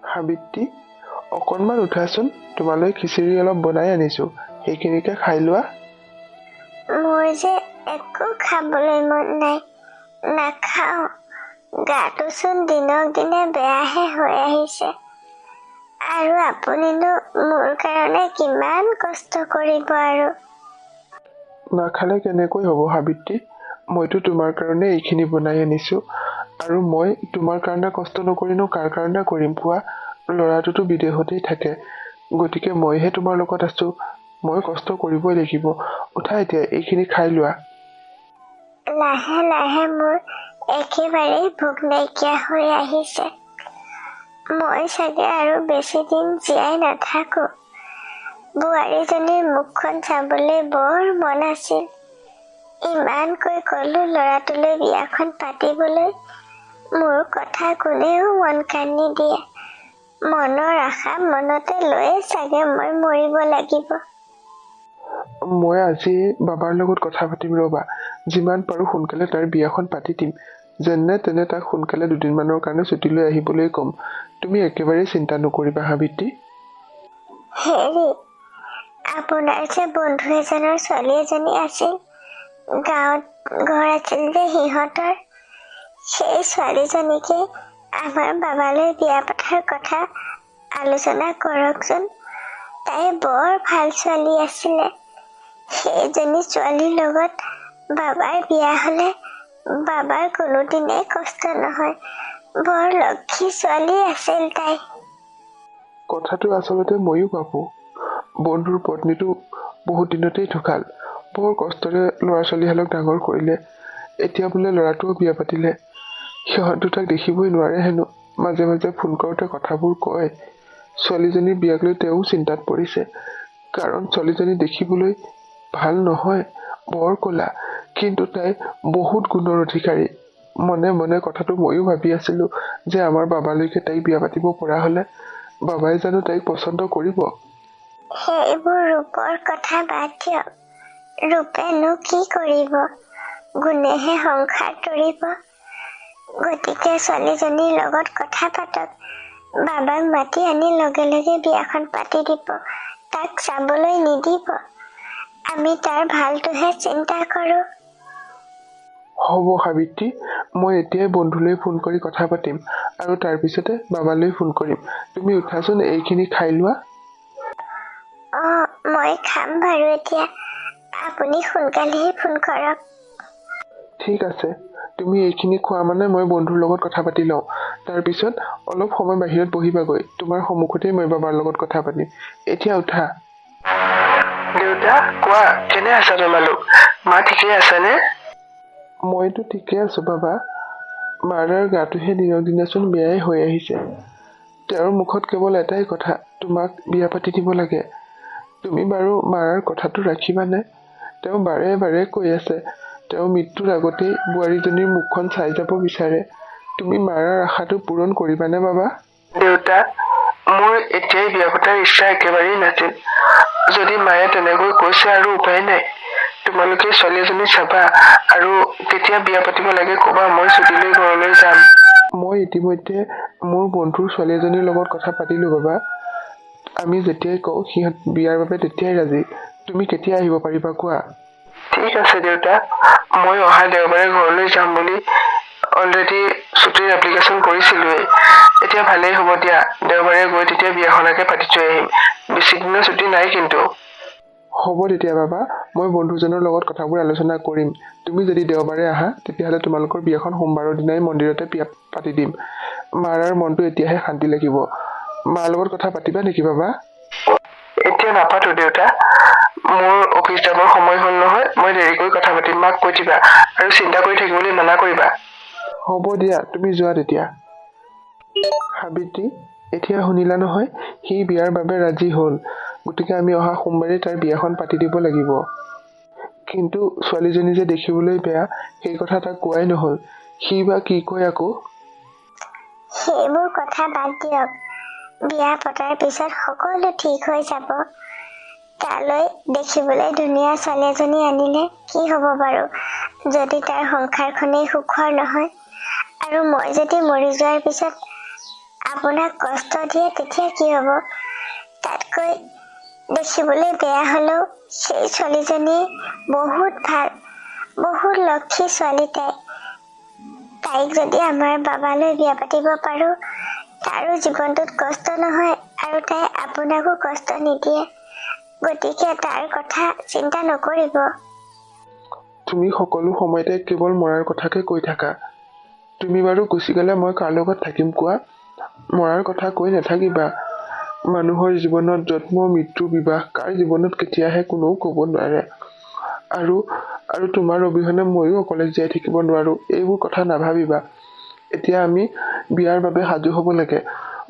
সাবিত্ৰী, অকণমান উঠাচোন, তোমালৈ খিচিৰি অলপ বনাই আনিছোঁ, সেইখিনিকে খাই লোৱা। মোৰ যে একো খাবলৈ মন নাই, নাখাওঁ। গাটোচোন দিনক দিনে বেয়াহে হৈ আহিছে। আৰু আপুনিনো মোৰ কাৰণে কিমান কষ্ট কৰিব আৰু। নাখালে কেনেকৈ হ'ব সাবিত্ৰী? মইতো তোমাৰ কাৰণে এইখিনি বনাই আনিছোঁ, আৰু মই তোমাৰ কাৰণে কষ্ট নকৰিনো কাৰ কাৰণে কৰিম কোৱা? ল'ৰাটোতো বিদেশতেই থাকে, গতিকে মইহে তোমাৰ লগত আছোঁ, মই কষ্ট কৰিবই লাগিব। উঠা এতিয়া, এইখিনি খাই লোৱা। লাহে লাহে মোৰ একেবাৰেই ভোক নাইকিয়া হৈ আহিছে। মই চাগে আৰু বেছি দিন জীয়াই নাথাকো। বোৱাৰীজনীৰ মুখখন চাবলৈ বৰ মন আছিল। ইমানকৈ ক'লো ল'ৰাটোলৈ বিয়াখন পাতিবলৈ, মোৰ কথা কোনেও মন কাণ নিদিয়ে। মনৰ আশা মনতে লৈয়ে চাগে মই মৰিব লাগিব। মই আজি বাবাৰ লগত কথা পাতিম ৰ'বা, যিমান পাৰোঁ সোনকালে তাৰ বিয়াখন পাতি দিম। যেনে তেনে তাক সোনকালে দুদিনমানৰ কাৰণে ছুটি লৈ আহিবলৈ ক'ম। তুমি একেবাৰেই চিন্তা নকৰিবা সাবিত্ৰী। হেৰি, আপোনাৰ যে বন্ধু এজনৰ ছোৱালী এজনী আছিল, গাঁৱত ঘৰ আছিল যে সিহঁতৰ, সেই ছোৱালীজনীকে আমাৰ বাবালৈ বিয়া পতাৰ কথা আলোচনা কৰকচোন। তাই বৰ ভাল ছোৱালী আছিলে। সেইজনী ছোৱালীৰ লগত বাবাৰ বিয়া হ'লে বাবাৰ কোনোদিনেই কষ্ট নহয়। বৰ লক্ষী ছোৱালী আছিল তাই। কথাটো আচলতে ময়ো ভাবোঁ। বন্ধুৰ পত্নীটো বহুত দিনতেই ঢুকাল। বৰ কষ্টৰে ল'ৰা ছোৱালীহালক ডাঙৰ কৰিলে। এতিয়া বোলে ল'ৰাটোও বিয়া পাতিলে। সিহঁত দুটাক দেখিবই নোৱাৰে হেনো। মাজে মাজে ফোন কৰোঁতে কথাবোৰ কয়। ছোৱালীজনীৰ বিয়াক লৈ তেওঁ চিন্তাত পৰিছে, কাৰণ ছোৱালীজনী দেখিবলৈ ভাল নহয়, বৰ ক'লা, কিন্তু তাই বহুত গুণৰ অধিকাৰী। মনে মনে কথাটো ময়ো ভাবি আছিলোঁ যে আমাৰ বাবালৈকে তাইক বিয়া পাতিব পৰা হ'লে বাবাই জানো তাইক পচন্দ কৰিব? সেইবোৰ ৰূপৰ কথা বাদ দিয়ক। ৰূপেনো কি কৰিব? গুণেহে সংসাৰ তৰিব। গতিকে ছোৱালীজনীৰ লগত কথা পাতক। বাবাক মাতি আনি লগে লগে বিয়াখন পাতি দিব। তাক চাবলৈ নিদিব। আমি তাৰ ভালটোহে চিন্তা কৰোঁ। হ'ব সাবিত্ৰী, মই এতিয়াই বন্ধুলৈ ফোন কৰি কথা পাতিম, আৰু তাৰপিছতে বাবালৈ ফোন কৰিম। তুমি উঠাচোন, এইখিনি খাই লোৱা। মই খাম বাৰু এতিয়া। আপুনি সোনকালেই ফোন কৰক। ঠিক আছে, তুমি এইখিনি খোৱা মানে মই বন্ধুৰ লগত কথা পাতি লওঁ। তাৰপিছত অলপ সময় বাহিৰত বহিবাগৈ, তোমাৰ সন্মুখতেই মই বাবাৰ লগত কথা পাতিম। এতিয়া উঠা। দেউতা, কোৱা, কেনে আছা তোমালোক? মা ঠিকেই আছেনে? মইতো ঠিকে আছো বাবা। মাৰাৰ গাটোহে দিনক দিনাচোন বেয়াই হৈ আহিছে। তেওঁৰ মুখত কেৱল এটাই কথা, তোমাক বিয়া পাতি দিব লাগে। তুমি বাৰু মাৰাৰ কথাটো ৰাখিবানে? তেওঁ বাৰে বাৰে কৈ আছে, তেওঁ মৃত্যুৰ আগতেই বোৱাৰীজনীৰ মুখখন চাই যাব বিচাৰে। তুমি মাৰাৰ আশাটো পূৰণ কৰিবানে বাবা? দেউতা, মোৰ এতিয়াই বিয়া পতাৰ ইচ্ছা একেবাৰেই নাছিল। যদি মায়ে তেনেকৈ কৈছে আৰু উপায় নাই। তোমালোকে ছোৱালী এজনী চাবা, আৰু কেতিয়া বিয়া পাতিব লাগে ক'বা, মই ছুটি লৈ ঘৰলৈ যাম। মই ইতিমধ্যে মোৰ বন্ধুৰ ছোৱালী এজনীৰ লগত কথা পাতিলোঁ বাবা। আমি যেতিয়াই কওঁ সিহঁত বিয়াৰ বাবে তেতিয়াই ৰাজি। তুমি কেতিয়া আহিব পাৰিবা কোৱা? ঠিক আছে দেউতা, মই অহা দেওবাৰে ঘৰলৈ যাম বুলি অলৰেডি ছুটিৰ এপ্লিকেশ্যন কৰিছিলোঁৱেই। এতিয়া ভালেই হ'ব দিয়া, দেওবাৰে গৈ তেতিয়া বিয়াখনকে পাতি থৈ আহিম। বেছি দিনৰ ছুটি নাই কিন্তু। হ'ব তেতিয়া বাবা, মই বন্ধুজনৰ লগত কথাবোৰ আলোচনা কৰিম। তুমি যদি দেওবাৰে আহা, তেতিয়াহ'লে তোমালোকৰ বিয়াখন সোমবাৰৰ দিনাই মন্দিৰতে বিয়া পাতি দিম। মাৰাৰ মনটো এতিয়াহে শান্তি লাগিব। মাৰ লগত কথা পাতিবা নেকি বাবা? এতিয়া নাপাতো দেউতা, মোৰ অফিচ যাবৰ সময় হ'ল নহয়। মই দেৰিকৈ কথা পাতিম, মাক কৈ দিবা, আৰু চিন্তা কৰি থাকিবলৈ মানা কৰিবা। হ'ব দিয়া, তুমি যোৱা তেতিয়া। সাবিত্ৰী, এতিয়া শুনিলা নহয়, সি বিয়াৰ বাবে ৰাজি হ'ল। গতিকে আমি অহা সোমবাৰে তাৰ বিয়াখন পাতি দিব লাগিব। কিন্তু ছোৱালীজনী যে দেখিবলৈ বেয়া, সেই কথা তাক কোৱাই নহ'ল। সি বা কি কয় আকৌ? সেইবোৰ কথা বাদ দিয়ক। বিয়া পতাৰ পিছত সকলো ঠিক হৈ যাব। তালৈ দেখিবলৈ ধুনীয়া ছোৱালী এজনী আনিলে কি হ'ব বাৰু, যদি তাৰ সংসাৰখনেই সুখৰ নহয়। আৰু মই যদি মৰি যোৱাৰ পিছত আপোনাক কষ্ট দিয়ে তেতিয়া কি হ'ব? তাতকৈ দেখিবলৈ বেয়া হ'লেও সেই ছোৱালীজনী বহুত ভাল, বহুত লক্ষী ছোৱালী তাইক যদি আমাৰ বাবালৈ বিয়া পাতিব পাৰোঁ, তাৰো জীৱনটোত কষ্ট নহয় আৰু তাই আপোনাকো কষ্ট নিদিয়ে। গতিকে তাৰ কথা চিন্তা নকৰিব। তুমি সকলো সময়তে কেৱল মৰাৰ কথাকে কৈ থাকা। তুমি বাৰু গুচি গ'লে মই কাৰ লগত থাকিম কোৱা? মৰাৰ কথা কৈ নাথাকিবা। মানুহৰ জীৱনত জন্ম, মৃত্যু, বিবাহ কাৰ জীৱনত কেতিয়া আহে কোনেও ক'ব নোৱাৰে। আৰু আৰু তোমাৰ অবিহনে ময়ো অকলে জীয়াই থাকিব নোৱাৰোঁ, এইবোৰ কথা নাভাবিবা। এতিয়া আমি বিয়াৰ বাবে সাজু হ'ব লাগে।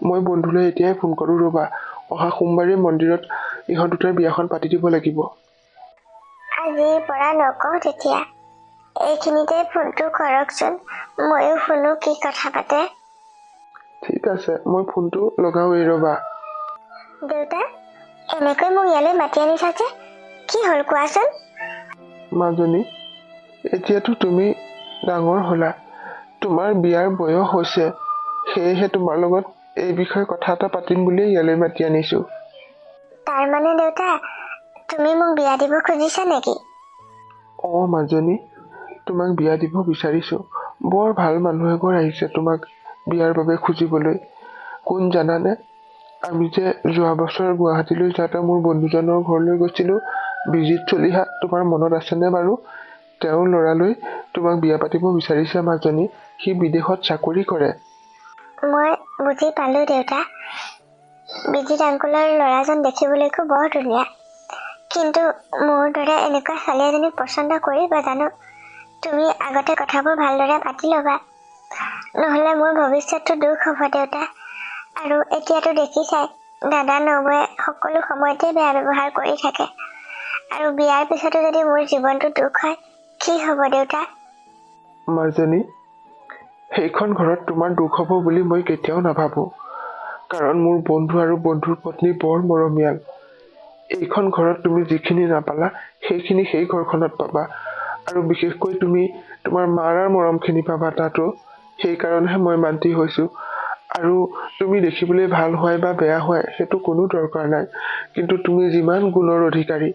মই বন্ধুলৈ এতিয়াই ফোন কৰোঁ ৰ'বা। অহা সোমবাৰে মন্দিৰত ইহঁত দুটাৰ বিয়াখন পাতি দিব লাগিব। আজিৰ পৰা নকওঁ তেতিয়া। এইখিনিতে ফোনটো কৰকচোন, ময়ো শুনো কি কথা পাতে। ঠিক আছে, মই ফোনটো লগাওঁৱেই ৰ'বা। দেউতা, এনেকৈ মোক ইয়ালৈ মাতি আনিছা যে, কি হ'ল কোৱাচোন? মাজনী, এতিয়াতো তুমি ডাঙৰ হ'লা, তোমাৰ বিয়াৰ বয়স হৈছে, সেয়েহে তোমাৰ লগত এই বিষয়ে কথা এটা পাতিম বুলিয়ে ইয়ালৈ মাতি আনিছোঁ। তাৰমানে দেউতা, তুমি মোক বিয়া দিব খুজিছা নেকি? মাজনী, তোমাক বিয়া দিব বিচাৰিছোঁ। বৰ ভাল মানুহ এঘৰ আহিছে তোমাক বিয়াৰ বাবে খুজিবলৈ। কোন জানানে? আমি যে যোৱা বছৰ গুৱাহাটীলৈ যাওঁতে মোৰ বন্ধুজনৰ ঘৰলৈ গৈছিলোঁ, বিজিত চলিহা, তোমাৰ মনত আছেনে বাৰু? তেওঁৰ ল'ৰালৈ তোমাক বিয়া পাতিব বিচাৰিছে মাজনী। সি বিদেশত চাকৰি কৰে। মই বুজি পালোঁ দেউতা। বিজিত আংকুলৰ ল'ৰাজন দেখিবলৈকো বৰ ধুনীয়া। কিন্তু মোৰ দৰে এনেকুৱা ছোৱালী এজনী পচন্দ কৰিব জানো? তুমি আগতে কথাবোৰ ভালদৰে পাতি ল'বা, নহ'লে মোৰ ভৱিষ্যতটো দুখ হ'ব দেউতা। আৰু এতিয়াতো দেখিছাই, দাদা নবৌয়ে সকলো সময়তে বেয়া ব্যৱহাৰ কৰি থাকে। আৰু বিয়াৰ পিছতো যদি মোৰ জীৱনটো দুখ হয়, কি হ'ব দেউতা? মাজনী, সেইখন ঘৰত তোমাৰ দুখ হ'ব বুলি মই কেতিয়াও নাভাবোঁ। কাৰণ মোৰ বন্ধু আৰু বন্ধুৰ পত্নী বৰ মৰমীয়াল। এইখন ঘৰত তুমি যিখিনি নাপালা, সেইখিনি সেই ঘৰখনত পাবা। আৰু বিশেষকৈ তুমি তোমাৰ মাৰ মৰমখিনি পাবা তাতো। সেইকাৰণেহে মই মান্তি হৈছোঁ। আৰু তুমি দেখিবলৈ ভাল হোৱাই বা বেয়া হোৱাই সেইটো কোনো দৰকাৰ নাই। কিন্তু তুমি যিমান গুণৰ অধিকাৰী,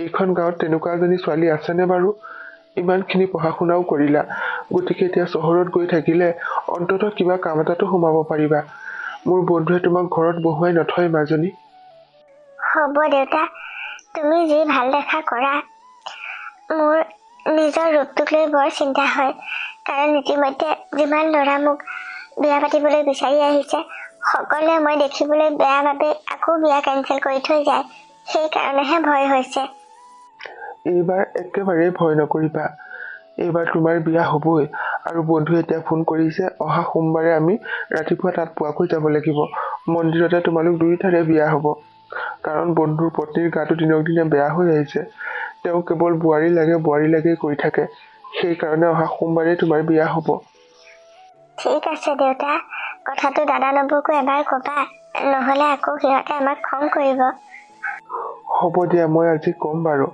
এইখন গাঁৱত তেনেকুৱা এজনী ছোৱালী আছেনে বাৰু? ইমানখিনি পঢ়া শুনাও কৰিলা, গতিকে এতিয়া চহৰত গৈ থাকিলে অন্ততঃ কিবা কাম এটাতো সোমাব পাৰিবা। মোৰ বন্ধুৱে তোমাক ঘৰত বহুৱাই নথয় মাজনী। হ'ব দেউতা, তুমি যি ভাল দেখা কৰা। মোৰ নিজৰ ৰূপটোক লৈ বৰ চিন্তা হয়, কাৰণ ইতিমধ্যে যিমান ল'ৰা মোক বিয়া পাতিবলৈ বিচাৰি আহিছে, সকলোৱে মই দেখিবলৈ বেয়া বাবে আকৌ বিয়া কেঞ্চেল কৰি থৈ যায়। সেইকাৰণেহে ভয় হৈছে। এইবাৰ একেবাৰে ভয় নকৰিবা। এইবাৰ তোমাৰ বিয়া হ'বই। আৰু বন্ধুৱে এতিয়া ফোন কৰিছে, অহা সোমবাৰে আমি ৰাতিপুৱা তাত পোৱাকৈ যাব লাগিব। মন্দিৰতে তোমালোক দুয়োটাৰে বিয়া হ'ব। কাৰণ বন্ধুৰ পত্নীৰ গাটো দিনক দিনে বেয়া হৈ আহিছে। তেওঁ কেৱল বোৱাৰী লাগে কৈ থাকে। সেইকাৰণে অহা সোমবাৰে তোমাৰ বিয়া হ'ব। ঠিক আছে দেউতা, কথাটো দাদা নবৌকো এবাৰ ক'বা, নহ'লে আকৌ সিহঁতে আমাক খং কৰিব। হ'ব দিয়া, মই আজি ক'ম বাৰু।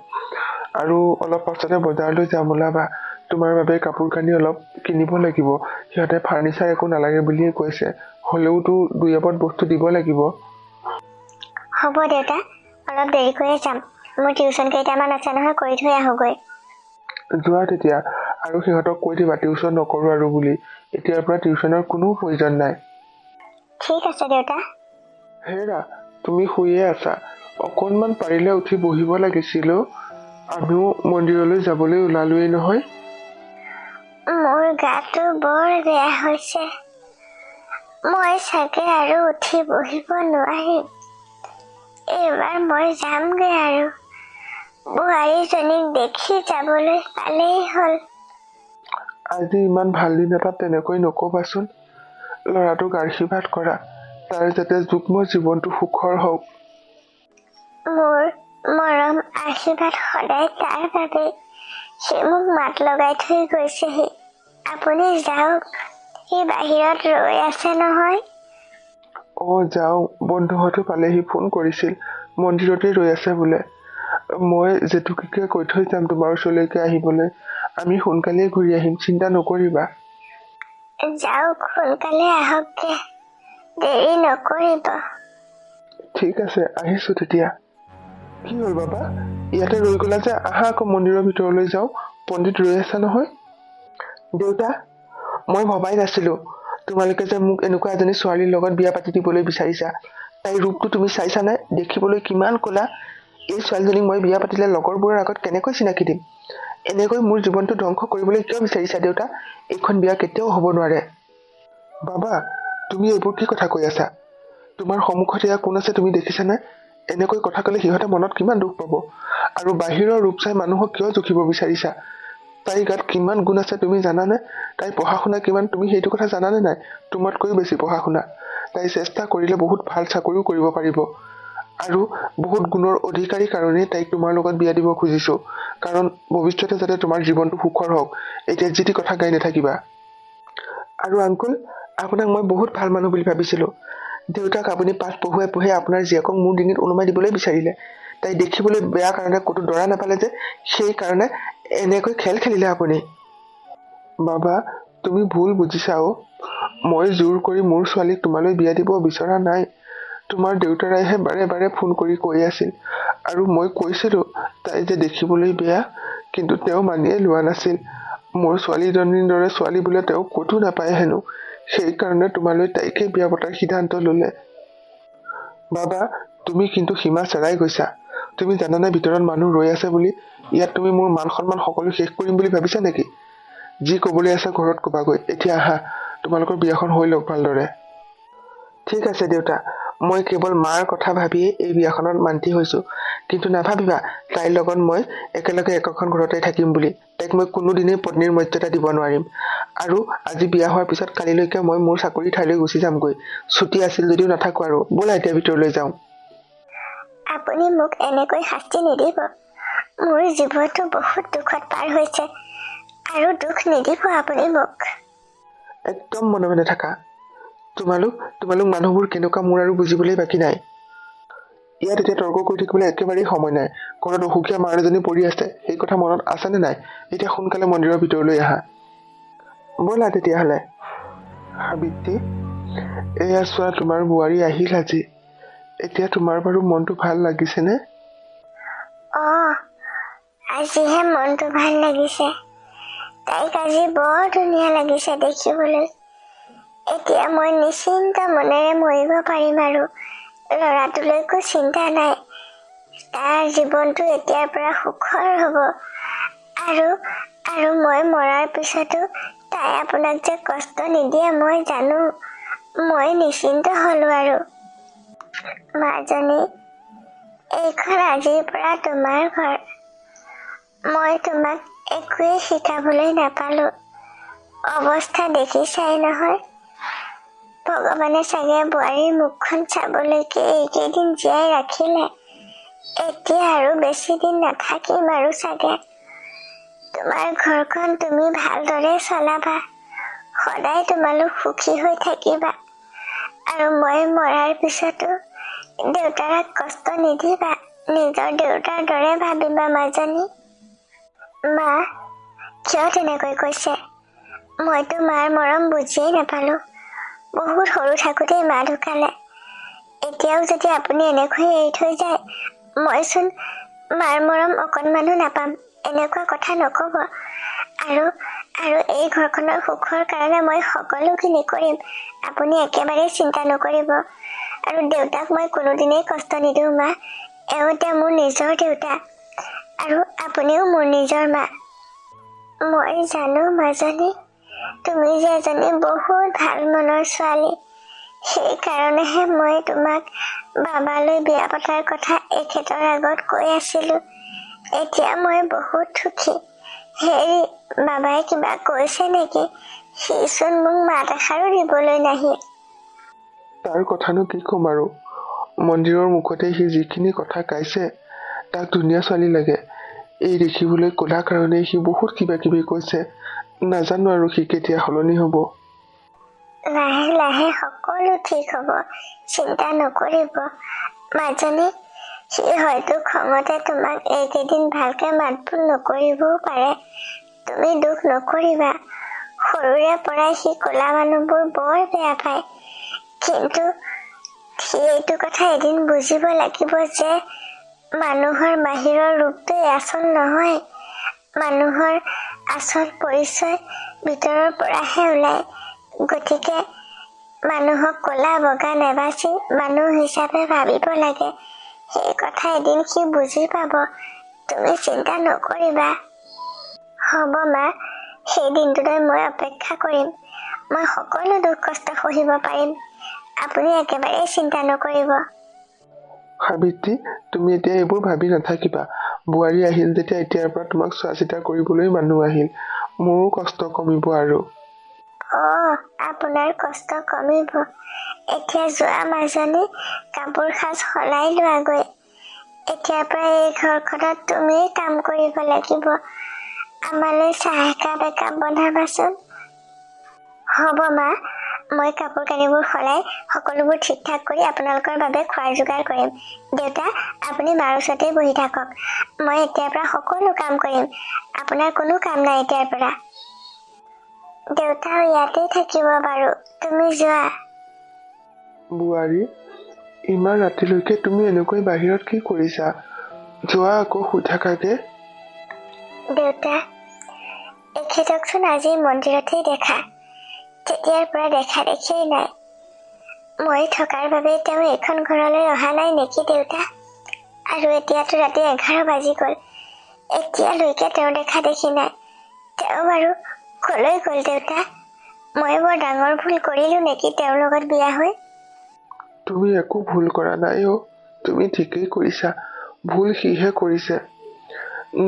আৰু অলপ পাছতে বজাৰলৈ যাম, ওলাবা। তোমাৰ বাবে কাপোৰ কানি অলপ কিনিব লাগিব। সিহঁতে ফাৰ্নিচাৰ একো নালাগে বুলিয়ে কৈছে, হ'লেওতো দুই এপদ বস্তু দিব লাগিব। হ'ব দেউতা, অলপ দেৰিকৈয়ে যাম। মোৰ টিউচন কেইটামান আছে নহয়, কৰি থৈ আহোঁগৈ। যোৱা তেতিয়া, আৰু সিহঁতক কৈ দিবা টিউচন নকৰোঁ আৰু বুলি। এতিয়াৰ পৰা টিউচনৰ কোনো প্ৰয়োজন নাই। ঠিক আছে দেউতা। হেৰা, তুমি শুইয়ে আছা। অকণমান পাৰিলে উঠি বহিব লাগিছিল। আমিও মন্দিৰলৈ যাবলৈ ওলালোৱেই নহয়। মোৰ গাটো বৰ বেয়া হৈছে। মই চাগে আৰু উঠি বহিব নোৱাৰিম। এইবাৰ মই যামগৈ আৰু। বোৱাৰীজনীক দেখি যাবলৈ পালেই হ'ল। আজি ইমান ভাল দিন এটাত তেনেকৈ নক'বাচোন। ল'ৰাটোক আশীৰ্বাদ কৰা, তাৰ যাতে যুগ্ম জীৱনটো সুখৰ হওক। মোৰ মৰম আশীৰ্বাদ সদায় তাৰ বাবে। সি মোক মাত লগাই থৈ গৈছেহি। আপুনি যাওক, সি বাহিৰত ৰৈ আছে নহয়। যাওঁ, বন্ধুহঁতো পালেহি, ফোন কৰিছিল, মন্দিৰতে ৰৈ আছে বোলে। মই জেতুকীকে কৈ থৈ যাম তোমাৰ ওচৰলৈকে আহিবলৈ। আমি সোনকালেই ঘূৰি আহিম, চিন্তা নকৰিবা। যাওক, সোনকালে আহকগে। দেৰি নকৰিব। ঠিক আছে, আহিছো তেতিয়া। কি হ'ল বাবা, ইয়াতে ৰৈ গলা যে? আহা আকৌ মন্দিৰৰ ভিতৰলৈ যাওঁ, পণ্ডিত ৰৈ আছা নহয়। দেউতা, মই ভবাই নাছিলো তোমালোকে যে মোক এনেকুৱা এজনী ছোৱালীৰ লগত বিয়া পাতি দিবলৈ বিচাৰিছা। তাইৰ ৰূপটো তুমি চাইছানে? দেখিবলৈ কিমান ক'লা। এই ছোৱালীজনীক মই বিয়া পাতিলে লগৰবোৰৰ আগত কেনেকৈ চিনাকি দিম? এনেকৈ মোৰ জীৱনটো ধ্বংস কৰিবলৈ কিয় বিচাৰিছা দেউতা? এইখন বিয়া কেতিয়াও হ'ব নোৱাৰে। বাবা, তুমি এইবোৰ কি কথা কৈ আছা? তোমাৰ সন্মুখত এয়া কোন আছে তুমি দেখিছানে? এনেকৈ কথা ক'লে সিহঁতে মনত কিমান দুখ পাব। আৰু বাহিৰৰ ৰূপ চাই মানুহক কিয় জুখিব বিচাৰিছা? তাইৰ গাত কিমান গুণ আছে তুমি জানানে? তাই পঢ়া শুনা কিমান তুমি সেইটো কথা জানানে নাই? তোমাতকৈ বেছি পঢ়া শুনা। তাই চেষ্টা কৰিলে বহুত ভাল চাকৰিও কৰিব পাৰিব। আৰু বহুত গুণৰ অধিকাৰী কাৰণেই তাইক তোমাৰ লগত বিয়া দিব খুজিছো। কাৰণ ভৱিষ্যতে যাতে তোমাৰ জীৱনটো সুখৰ হওক। এতিয়া যি টি কথা গাই নাথাকিবা। আৰু আংকুল, আপোনাক মই বহুত ভাল মানুহ বুলি ভাবিছিলো। দেউতাক আপুনি পাঠ পঢ়ুৱাই পঢ়ুৱাই আপোনাৰ জীয়েকক মোৰ ডিঙিত ওলমাই দিবলৈ বিচাৰিলে। তাই দেখিবলৈ বেয়া কাৰণে ক'তো দৰা নাপালে যে, সেই কাৰণে এনেকৈ খেল খেলিলে আপুনি। বাবা, তুমি ভুল বুজিছা অ। মই জোৰ কৰি মোৰ ছোৱালীক তোমালৈ বিয়া দিব বিচৰা নাই। তোমাৰ দেউতাৰাইহে বাৰে বাৰে ফোন কৰি কৈ আছিল। আৰু মই কৈছিলো তাই যে দেখিবলৈ বেয়া, কিন্তু তেওঁ মানিয়ে লোৱা নাছিল। মোৰ ছোৱালীজনীৰ দৰে ছোৱালী বোলে তেওঁ ক'তো নাপায় হেনো। সেইকাৰণে তোমালৈ তাইকে বিয়া পতাৰ সিদ্ধান্ত ললে। বাবা, তুমি কিন্তু সীমা চেৰাই গৈছা। তুমি জানানে ভিতৰত মানুহ ৰৈ আছে বুলি? ইয়াত তুমি মোৰ মান সন্মান সকলো শেষ কৰিম বুলি ভাবিছা নেকি? যি কবলৈ আছে ঘৰত কবাগৈ। এতিয়া আহা, তোমালোকৰ বিয়াখন হৈ লওক ভালদৰে। ঠিক আছে দেউতা, মই কেৱল মাৰ কথা ভাবিয়ে এই বিয়াখনত মান্তি হৈছো। কিন্তু নাভাবিবা তাইৰ লগত মই একেলগে একোখন ঘৰতে থাকিম বুলি। তাইক মই কোনোদিনেই পত্নীৰ মৰ্যাদা দিব নোৱাৰিম। আৰু আজি বিয়া হোৱাৰ পিছত কালিলৈকে মই মোৰ চাকৰি ঠাইলৈ গুচি যামগৈ। ছুটি আছিল যদিও নাথাকো আৰু। ব'লা এতিয়া ভিতৰলৈ যাওঁ। আপুনি মোক এনেকৈ শাস্তি নিদিব। মোৰ জীৱনটো বহুত দুখত পাৰ হৈছে, আৰু দুখ নিদিব আপুনি মোক। একদম মনে মনে থাকা। তোমালোক মানুহবোৰ কেনেকুৱা মোৰ আৰু বুজিবলৈ বাকী নাই। ইয়াত এতিয়া তৰ্ক কৰি থাকিবলৈ একেবাৰেই সময় নাই। ঘৰত অসুখীয়া মা এজনী পৰি আছে, সেই কথা মনত আছেনে নাই? এতিয়া সোনকালে মন্দিৰৰ ভিতৰলৈ আহা। ব'লা তেতিয়াহ'লে। সাবিত্ৰী, এয়া চোৱা তোমাৰ বোৱাৰী আহিল আজি। এতিয়া তোমাৰ বাৰু মনটো ভাল লাগিছেনে? আজিহে মনটো ভাল লাগিছে। তাইক আজি বৰ ধুনীয়া লাগিছে দেখিবলৈ। এতিয়া মই নিশ্চিন্ত মনেৰে মৰিব পাৰিম আৰু। ল'ৰাটোলৈকো চিন্তা নাই। তাৰ জীৱনটো এতিয়াৰ পৰা সুখৰ হ'ব। আৰু মই মৰাৰ পিছতো তাই আপোনাক যে কষ্ট নিদিয়ে মই জানো। মই নিশ্চিন্ত হলো আৰু। মাজনী, এইখন আজিৰ পৰা তোমাৰ ঘৰ। মই তোমাক একোৱেই শিকাবলৈ নাপালো। অৱস্থা দেখিছাই নহয়। ভগৱানে চাগে বোৱাৰীৰ মুখখন চাবলৈকে এইকেইদিন জীয়াই ৰাখিলে। এতিয়া আৰু বেছি দিন নাথাকিম আৰু চাগে। তোমাৰ ঘৰখন তুমি ভালদৰে চলাবা। সদায় তোমালোক সুখী হৈ থাকিবা। আৰু মই মৰাৰ পিছতো দেউতাক কষ্ট নিদিবা। নিজৰ দেউতাৰ দৰে ভাবিবা মাজনী। মা, কিয় তেনেকৈ কৈছে? মইতো মাৰ মৰম বুজিয়েই নাপালো। বহুত সৰু থাকোতেই মা ঢুকালে। এতিয়াও যদি আপুনি এনেকৈ এৰি থৈ যায়, মইচোন মাৰ মৰম অকণমানো নাপাম। এনেকুৱা কথা নকব। আৰু এই ঘৰখনৰ সুখৰ কাৰণে মই সকলোখিনি কৰিম। আপুনি একেবাৰে চিন্তা নকৰিব। আৰু দেউতাক মই কোনোদিনেই কষ্ট নিদিওঁ মা। এওঁ এতিয়া মোৰ নিজৰ দেউতা। আৰু আপুনিও মোৰ নিজৰ মা। মই জানো মাজনী, তুমি যে এজনী বহুত ভাল মনৰ ছোৱালী। সেইকাৰণেহে মই তোমাক বাবালৈ বিয়া পতাৰ কথা এখেতৰ আগত কৈ আছিলো। এতিয়া মই বহুত সুখী। হেৰি, বাবাই কিবা কৈছে নেকি? সিচোন মোক মাত এষাৰো দিবলৈ নাহিল। তাৰ কথানো কি ক'ম আৰু। মন্দিৰৰ মুখতে সি যিখিনি কথা গাইছে, তাক ধুনীয়া ছোৱালী লাগে। এই দেখিবলৈ ক'লা কাৰণে সি বহুত কিবা কিবি কৈছে। নাজানো আৰু সি কেতিয়া সলনি হ'ব। লাহে লাহে সকলো ঠিক হ'ব। চিন্তা নকৰিব মাজনী। সি হয়তো খঙতে তোমাক এইকেইদিন ভালকে মাতবোল নকৰিবও পাৰে। তুমি দুখ নকৰিবা। সৰুৰে পৰাই সি ক'লা মানুহবোৰ বৰ বেয়া পায়। কিন্তু সি এইটো কথা এদিন বুজিব লাগিব যে মানুহৰ বাহিৰৰ ৰূপটোৱে আচল নহয়। মানুহৰ আচল পৰিচয় ভিতৰৰ পৰাহে ওলায়। গতিকে মানুহক ক'লা বগা নেবাচি মানুহ হিচাপে ভাবিব লাগে। সেই কথা এদিন সি বুজি পাব। তুমি চিন্তা নকৰিবা। হ'ব মা, সেই দিনটোলৈ মই অপেক্ষা কৰিম। মই সকলো দুখ কষ্ট সহিব পাৰিম। আপুনি একেবাৰে চিন্তা নকৰিব। সাবিত্ৰী, তুমি এতিয়া এইবোৰ ভাবি নাথাকিবা। বোৱাৰী আহিল যেতিয়া এতিয়াৰ পৰা তোমাক চোৱা চিতা কৰিবলৈ মানুহ আহিল। মোৰো কষ্ট কমিব আৰু। আপোনাৰ কষ্ট কমিব। এতিয়া যোৱা মাজনী কাপোৰ সাজ সলাই লোৱাগৈ। এতিয়াৰ পৰা এই ঘৰখনত তুমিয়ে কাম কৰিব লাগিব। আমালৈ চাহ একাপ বনাবাচোন। হ'ব মা, মই কাপোৰ কানিবোৰ সলাই সকলোবোৰ ঠিক ঠাক কৰি আপোনালোকৰ বাবে খোৱাৰ যোগাৰ কৰিম। দেউতা, আপুনি মাৰ ওচৰতে বহি থাকক। মই এতিয়াৰ পৰা সকলো কাম কৰিম। আপোনাৰ কোনো কাম নাই এতিয়াৰ পৰা। দেউতাও ইয়াতেই থাকিব বাৰু, তুমি যোৱা। বোৱাৰী, ইমান ৰাতিলৈকে তুমি এনেকৈ বাহিৰত কি কৰিছা? যোৱা আকৌ শুই থাকাগে। দেউতা, এখেতকচোন আজি মন্দিৰতেই দেখা। তেতিয়াৰ পৰা দেখা দেখিয়েই নাই। মই থকাৰ বাবে তেওঁ এইখন ঘৰলৈ অহা নাই নেকি দেউতা? আৰু এতিয়াতো ৰাতি 11 বাজি গ'ল। এতিয়ালৈকে তেওঁ দেখা দেখি নাই। তেওঁ বাৰু কলৈ গ'ল দেউতা? মই বৰ ডাঙৰ ভুল কৰিলো নেকি তেওঁৰ লগত বিয়া হৈ? তুমি একো ভুল কৰা নাই অ'। তুমি ঠিকেই কৰিছা। ভুল সিহে কৰিছে।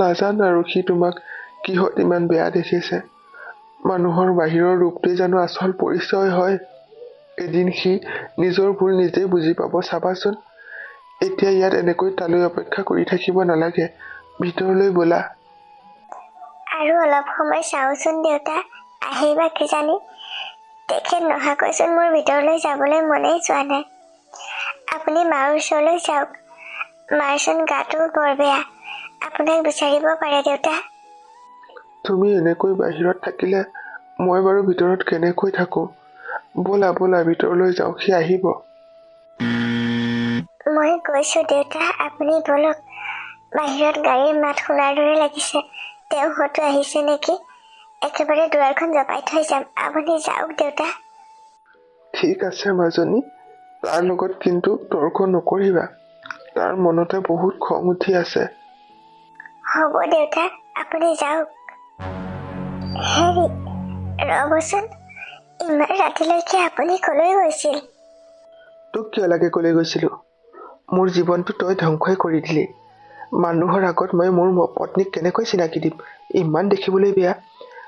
নাজানো আৰু সি তোমাক কিহত ইমান বেয়া দেখিছে। মানুহৰ বাহিৰৰ ৰূপটোৱে জানো আচল পৰিচয় হয়? এদিন সি নিজৰ ভুল নিজেই বুজি পাব, চাবাচোন। এতিয়া ইয়াত এনেকৈ তালৈ অপেক্ষা কৰি থাকিব নালাগে। ভিতৰলৈ ব'লা। আৰু অলপ সময় চাওঁচোন দেউতা, আহিবা কিজানি। তেখেত নহাকৈচোন মোৰ ভিতৰলৈ যাবলৈ মনেই যোৱা নাই। আপুনি মাৰ ওচৰলৈ যাওক। মাৰচোন গাটো বৰ বেয়া। আপোনাক বিচাৰিব পাৰে দেউতা। তুমি এনেকৈ বাহিৰত থাকিলে মই বাৰু ভিতৰত কেনেকৈ থাকো? ব'লা ব'লা, ভিতৰলৈ যাওঁ, সি আহিব। মই গৈছো দেউতা, আপুনি বলক। বাহিৰত গাড়ীৰ মাত শুনাৰ দৰে লাগিছে। তেওঁ হয়তো আহিছে নেকি? একেবাৰে দুৱাৰখন জপাই থৈ যাম। আপুনি যাওক দেউতা। ঠিক আছে মাজনী, তাৰ লগত কিন্তু তৰ্ক নকৰিবা। তাৰ মনতে বহুত খং উঠি আছে। হ'ব দেউতা, আপুনি যাওক। হেৰি, ৰ'বচোন, ইমান ৰাতিলৈকে আপুনি কলৈ গৈছিল? তোক কিয় লাগে কলৈ গৈছিলো? মোৰ জীৱনটো তই ধ্বংসই কৰি দিলি। মানুহৰ আগত মই মোৰ পত্নীক কেনেকৈ চিনাকি দিম? ইমান দেখিবলৈ বেয়া।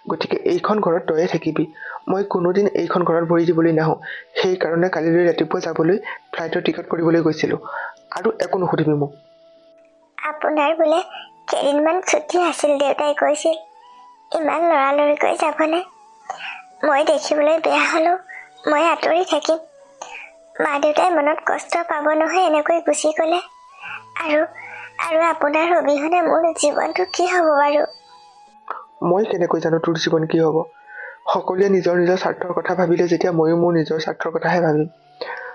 গতিকে এইখন ঘৰত তয়ে থাকিবি। মই কোনোদিন এইখন ঘৰত ভৰি দিবলৈ নাহোঁ। সেইকাৰণে কালিলৈ ৰাতিপুৱা যাবলৈ ফ্লাইটৰ টিকট কৰিবলৈ গৈছিলো। আৰু একো নুসুধিবি মোক। আপোনাৰ বোলে কেইদিনমান ছুটি আছিল, দেউতাই কৈছিল। ইমান লৰালৰিকৈ যাবনে? মই দেখিবলৈ বেয়া হলেও মই আঁতৰি থাকিম। মা দেউতাই মনত কষ্ট পাব নহয় এনেকৈ গুচি গলে। আৰু আপোনাৰ অবিহনে মোৰ জীৱনটো কি হ'ব বাৰু? মই কেনেকৈ জানো তোৰ জীৱন কি হ'ব? সকলোৱে নিজৰ নিজৰ স্বাৰ্থৰ কথা ভাবিলে যেতিয়া ময়ো মোৰ নিজৰ স্বাৰ্থৰ কথাহে ভাবিম।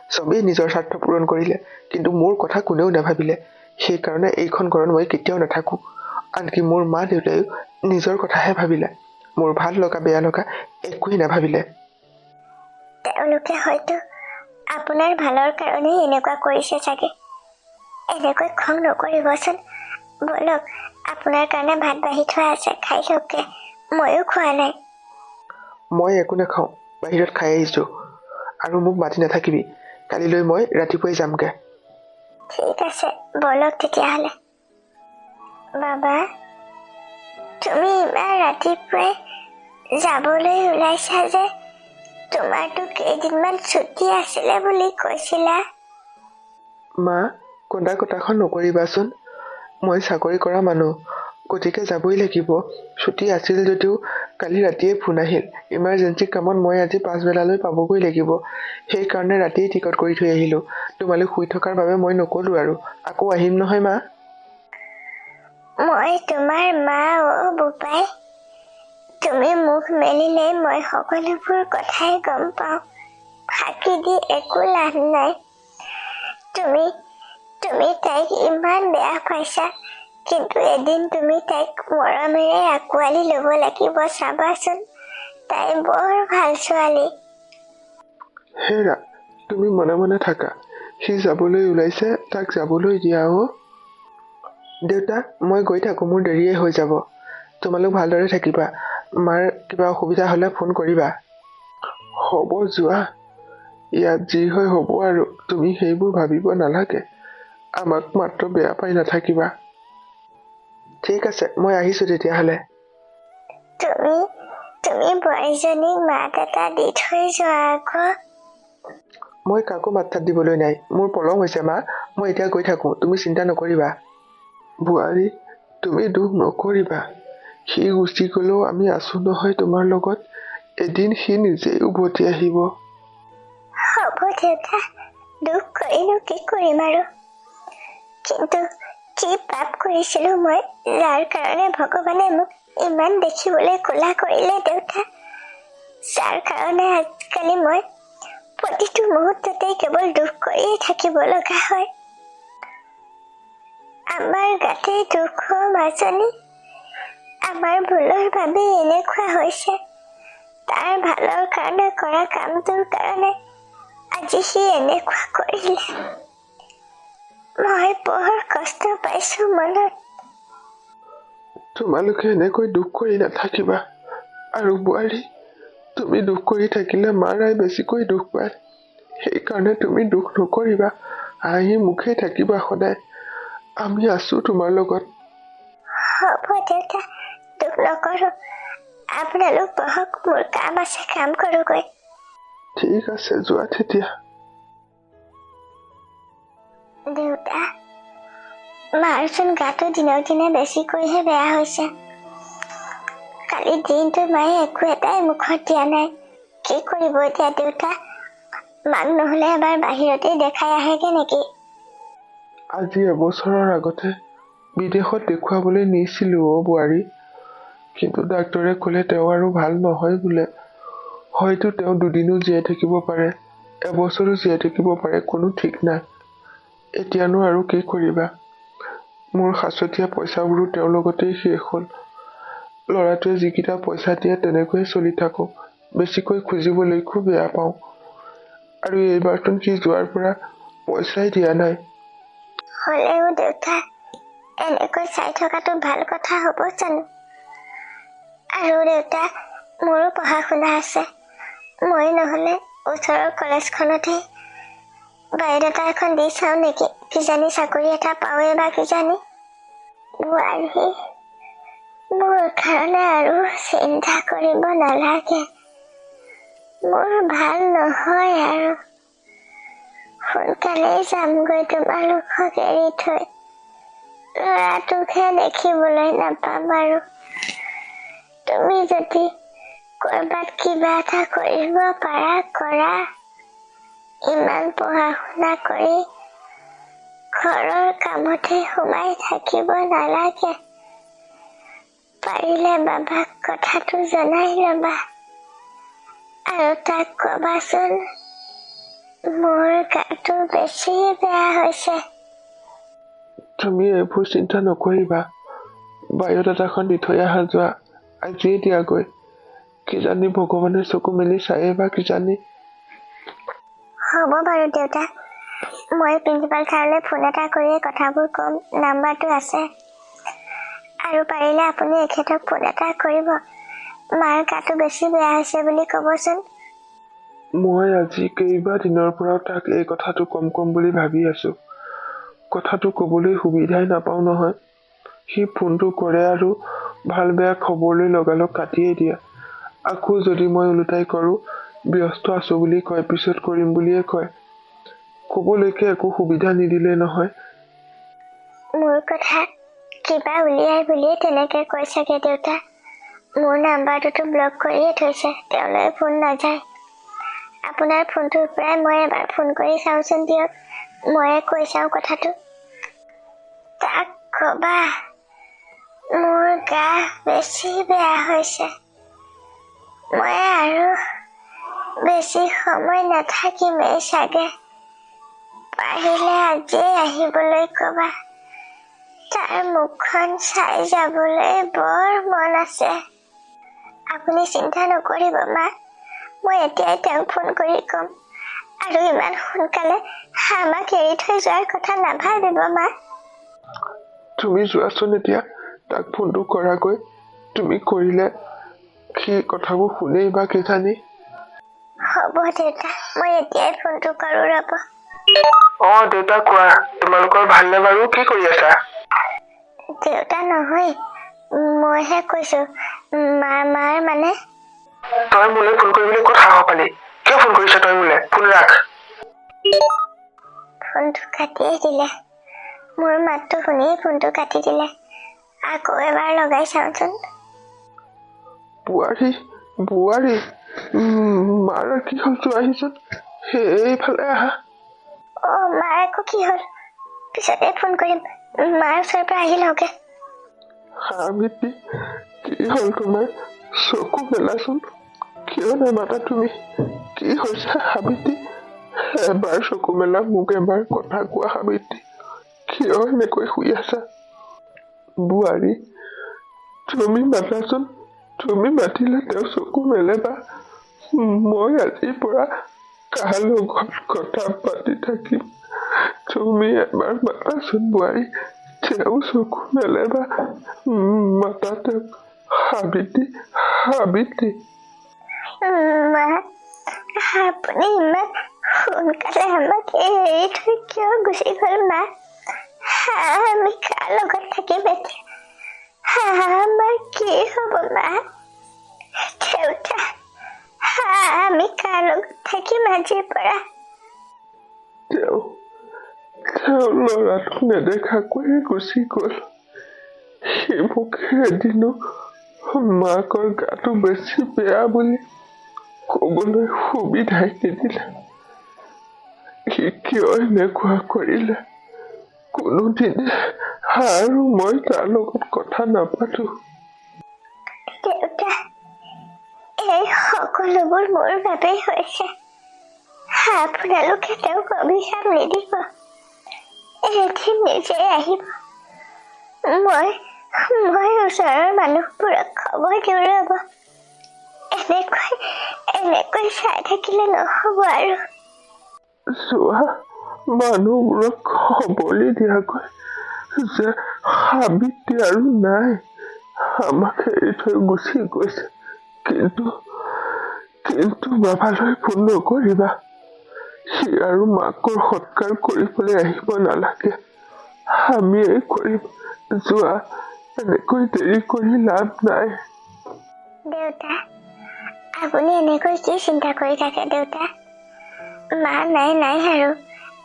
চবেই নিজৰ স্বাৰ্থ পূৰণ কৰিলে, কিন্তু মোৰ কথা কোনেও নাভাবিলে। সেইকাৰণে এইখন ঘৰত মই কেতিয়াও নাথাকো। আনকি মোৰ মা দেউতাইও নিজৰ কথাহে ভাবিলে। মোৰ ভাল লগা বেয়া লগা একোৱেই নাভাবিলে। তেওঁলোকে হয়তো আপোনাৰ ভালৰ কাৰণেই এনেকুৱা কৰিছে চাগে। এনেকৈ খং নকৰিবচোন। বলক, আপোনাৰ কাৰণে ভাত বাঢ়ি থোৱা আছে, খাই লওঁকে। ময়ো খোৱা নাই। মই একো নাখাওঁ, বাহিৰত খাই আহিছো। আৰু মোক মাতি নাথাকিবি। কালিলৈ মই ৰাতিপুৱাই যামগে। ঠিক আছে, বলক তেতিয়াহ'লে। বাবা, তুমি ইমান ৰাতিপুৱাই যাবলৈ ওলাইছা যে? তোমাৰতো কেইদিনমান ছুটি আছিলে বুলি কৈছিলা। মা, কন্দা কটাখন নকৰিবাচোন। মই চাকৰি কৰা মানুহ, গতিকে যাবই লাগিব। ছুটি আছিল যদিও কালি ৰাতিয়ে ফোন আহিল। ইমাৰ্জেঞ্চি কামত মই আজি পাছবেলালৈ পাবগৈ লাগিব। সেইকাৰণে ৰাতিয়ে টিকট কৰি থৈ আহিলো। তোমালোক শুই থকাৰ বাবে মই নকলো আৰু। আকৌ আহিম নহয় মা। মই তোমাৰ মা অ' বোপাই। তুমি মুখ মেলিলেই মই সকলোবোৰ কথাই গম পাওঁ। ফাঁকি দি একো লাভ নাই। তুমি তুমি তাইক ইমান বেয়া পাইছা, কিন্তু এদিন তুমি তাইক মৰমেৰে আঁকোৱালি ল'ব লাগিব, চাবাচোন। তাই বৰ ভাল ছোৱালী। হেৰা, তুমি মনে মনে থাকা। সি যাবলৈ ওলাইছে, তাক যাবলৈ দিয়া। দেউতা, মই গৈ থাকোঁ, মোৰ দেৰিয়ে হৈ যাব। তোমালোক ভালদৰে থাকিবা। মাৰ কিবা অসুবিধা হ'লে ফোন কৰিবা। হ'ব, যোৱা। ইয়াত যি হয় হ'ব আৰু। তুমি সেইবোৰ ভাবিব নালাগে। আমাক মাত্ৰ বেয়া পাই নাথাকিবা। ঠিক আছে, মই আহিছোঁ তেতিয়াহ'লে। তুমি তুমি বোৱাৰীজনীক মাত এটা দি থৈ যোৱা আকৌ। মই কাকো মাত চাত দিবলৈ নাই। মোৰ পলম হৈছে মা, মই এতিয়া গৈ থাকোঁ, তুমি চিন্তা নকৰিবা। বোৱাৰী, তুমি দুখ নকৰিবা। সি গুচি গ'লেও আমি আছো নহয় তোমাৰ লগত। এদিন সি নিজেই উভতি আহিব। হ'ব দেউতা, দুখ কৰিনো কি কৰিম আৰু। কিন্তু কি পাপ কৰিছিলো মই, যাৰ কাৰণে ভগৱানে মোক ইমান দেখিবলৈ ক'লা কৰিলে দেউতা। যাৰ কাৰণে আজিকালি মই প্ৰতিটো মুহূৰ্ততে কেৱল দুখ কৰিয়ে থাকিব লগা হয়। আমাৰ গাতে দুখৰ মাজনী, আমাৰ ভুলৰ বাবে এনেকুৱা হৈছে। তাৰ ভালৰ কাৰণে কৰা কামটোৰ কাৰণে আজি সি এনেকুৱা কৰিলে। মই বৰ কষ্ট পাইছো মনত। তোমালোকে এনেকৈ দুখ কৰি নাথাকিবা। আৰু বোৱাৰী, তুমি দুখ কৰি থাকিলে মাৰাই বেছিকৈ দুখ পায়। সেইকাৰণে তুমি দুখ নকৰিবা। হাঁহি মুখে থাকিবা সদায়। আমি আছো তোমাৰ লগত। হ'ব দেউতা, দুখ নকৰো। আপোনালোক বহক, মোৰ কাম আছে, কাম কৰোগৈ। ঠিক আছে, যোৱা তেতিয়া। দেউতা, মাৰচোন গাটো দিনক দিনে বেছিকৈহে বেয়া হৈছে। কালি দিনটো মায়ে একো এটাই মুখত দিয়া নাই। কি কৰিব এতিয়া দেউতা? মাক নহলে এবাৰ বাহিৰতে দেখাই আহেগে নেকি? আজি এবছৰৰ আগতে বিদেশত দেখুৱাবলৈ নিছিলো বোৱাৰী। কিন্তু ডাক্তৰে ক'লে তেওঁ আৰু ভাল নহয় বোলে। হয়তো তেওঁ দুদিনো জীয়াই থাকিব পাৰে, এবছৰো জীয়াই থাকিব পাৰে, কোনো ঠিক নাই। এতিয়ানো আৰু কি কৰিবা? মোৰ সাঁচতীয়া পইচাবোৰো তেওঁৰ লগতেই শেষ হ'ল। ল'ৰাটোৱে যিকেইটা পইচা দিয়ে তেনেকৈয়ে চলি থাকোঁ। বেছিকৈ খুজিবলৈ খুব বেয়া পাওঁ। আৰু এইবাৰচোন সি যোৱাৰ পৰা পইচাই দিয়া নাই। হ'লেও দেউতা, এনেকৈ চাই থকাটো ভাল কথা হ'ব জানো? আৰু দেউতা, মোৰো পঢ়া শুনা আছে। মই নহলে ওচৰৰ কলেজখনতে বায়'ডাটা এখন দি চাওঁ নেকি? কিজানি চাকৰি এটা পাওঁৱে বা কিজানি। বোৱাৰী, মোৰ কাৰণে আৰু চিন্তা কৰিব নালাগে। মোৰ ভাল নহয় আৰু। সোনকালেই যামগৈ তোমালোকক এৰি থৈ। ল'ৰাটোকহে দেখিবলৈ নাপাম আৰু। তুমি যদি কৰবাত কিবা এটা কৰিব পাৰা কৰা। ইমান পঢ়া শুনা কৰি ঘৰৰ কামতে সোমাই থাকিব নালাগে। পাৰিলে বাবাক কথাটো জনাই ল'বা। আৰু তাক কবাচোন, মোৰ গাটো বেছি বেয়া হৈছে। তুমি এইবোৰ চিন্তা নকৰিবা। বায়'ডাটাখন দি থৈ অহা, যোৱা। আজিয়ে দিয়াগৈ। কিজানি ভগৱানে চকু মেলি চায়ে বা কিজানি। হ'ব বাৰু দেউতা, মই প্ৰিন্সিপাল ছাৰলৈ ফোন এটা কৰিয়ে কথাবোৰ ক'ম। নাম্বাৰটো আছে। আৰু পাৰিলে আপুনি এখেতক ফোন এটা কৰিব। মাৰ গাটো বেছি বেয়া হৈছে বুলি ক'বচোন। মই আজি কেইবাদিনৰ পৰা তাক এই কথাটো কম বুলি ভাবি আছো। কথাটো ক'বলৈ সুবিধাই নাপাওঁ নহয়। সি ফোনটো কৰে আৰু ভাল বেয়া খবৰলৈ লগালগ কাটিয়েই দিয়ে। আকৌ যদি মই ওলোটাই কৰোঁ, ব্যস্ত আছো বুলি কয়, পিছত কৰিম বুলিয়ে কয়। ক'বলৈকে একো সুবিধা নিদিলে নহয়। মোৰ কথা কিবা উলিয়াই বুলিয়ে তেনেকে কৈ চাগে দেউতা। মোৰ নাম্বাৰটোতো ব্লক কৰিয়ে থৈছে, তেওঁলৈ ফোন নাযায়। আপোনাৰ ফোনটোৰ পৰাই মই এবাৰ ফোন কৰি চাওঁচোন দিয়ক। ময়ে কৈ চাওঁ কথাটো। তাক কবা, মোৰ গা বেছি বেয়া হৈছে। মই আৰু বেছি সময় নাথাকিমেই চাগে। পাৰিলে আজিয়ে আহিবলৈ কবা। তাৰ মুখখন চাই যাবলৈ বৰ মন আছে। আপুনি চিন্তা নকৰিব মা, মই এতিয়াই তেওঁক ফোন কৰি ক'ম। আৰু ইমান সোনকালে আমাক এৰি থৈ যোৱাৰ কথা নাভাবিব মা। তুমি যোৱাচোন এতিয়া, তাক ফোনটো কৰাকৈ। তুমি কৰিলে সি কথাবোৰ শুনেই বা কিজানি। হ'ব দেউতা, মই এতিয়াই ফোনটো কৰো ৰ'ব। দেউতা কোৱা, তোমালোকৰ ভালনে বাৰু? কি কৰি আছা? দেউতা নহয়, মইহে কৈছো। মাৰ মানে। তই মোলৈ ফোন কৰিবলৈ ক'ত সাহস পালি? কিয় ফোন কৰিছ তই মোলৈ? ফোন ৰাখ। ফোনটো কাটিয়ে দিলে। মোৰ মাতটো শুনিয়ে ফোনটো কাটি দিলে। আকৌ এবাৰ লগাই চাওঁচোন। বোৱাৰী, মাৰ কি হ'ল চোৱাহিচোন। এইফালে আহা। মাৰ আকৌ কি হ'ল? পিছতে ফোন কৰিম। মাৰ ওচৰৰ পৰা আহি লওঁগে। সাবিত্ৰী, কি হ'ল তোমাৰ? চকু মেলাচোন। কিয় নামাতা তুমি? কি হৈছে সাবিত্ৰী? এবাৰ চকু মেলা, মোক এবাৰ কথা কোৱা সাবিত্ৰী। কিয় এনেকৈ শুই আছা? বোৱাৰী, তুমি মাতাচোন। তুমি মাতিলে তেওঁ চকু মেলে বা। মই আজিৰ পৰা কাৰ লগত কথা পাতি থাকিম? তুমি এবাৰ মাতাচোন বোৱাৰী। তেওঁ চকু মেলে বা। মাতা তেওঁক। সাবিত্ৰী। মা, আপুনি ইমান সোনকালে আমাক এৰি থৈ কিয় গুচি গ'ল মা? আমি কাৰ লগত থাকিম এতিয়া? আমাৰ কি হ'ব মা? দেউতা, আমি কাৰ লগত থাকিম আজিৰ পৰা? তেওঁ ল'ৰাটো নেদেখাকৈয়ে গুচি গ'ল। সি মোক এদিনো মাকৰ গাটো বেছি বেয়া বুলি ক'বলৈ সুবিধাই নিদিলে। সি কিয় এনেকুৱা কৰিলে? কোনোদিনে আৰু মই তাৰ লগত কথা নাপাতো। দেউতা, এই সকলোবোৰ মোৰ বাবেই হৈছে। আপোনালোকে তেওঁক অভিশাপ নিদিব। এদিন নিজে আহিব। মই ওচৰৰ মানুহবোৰক খবৰ দিওঁ ৰ'ব। এনেকৈ চাই থাকিলে নহ'ব আৰু। চোৱা, মানুহবোৰক খবৰি দিয়াকৈ যে সাবিত্ৰী আৰু নাই, আমাক এৰি থৈ গুচি গৈছে। কিন্তু বাবালৈ ফোন নকৰিবা। সি আৰু মাকৰ সৎকাৰ কৰিবলৈ আহিব নালাগে। আমিয়েই কৰিম। যোৱা, এনেকৈ দেৰি কৰি লাভ নাই। দেউতা, আপুনি এনেকৈ কি চিন্তা কৰি থাকে দেউতা? মা নাই আৰু।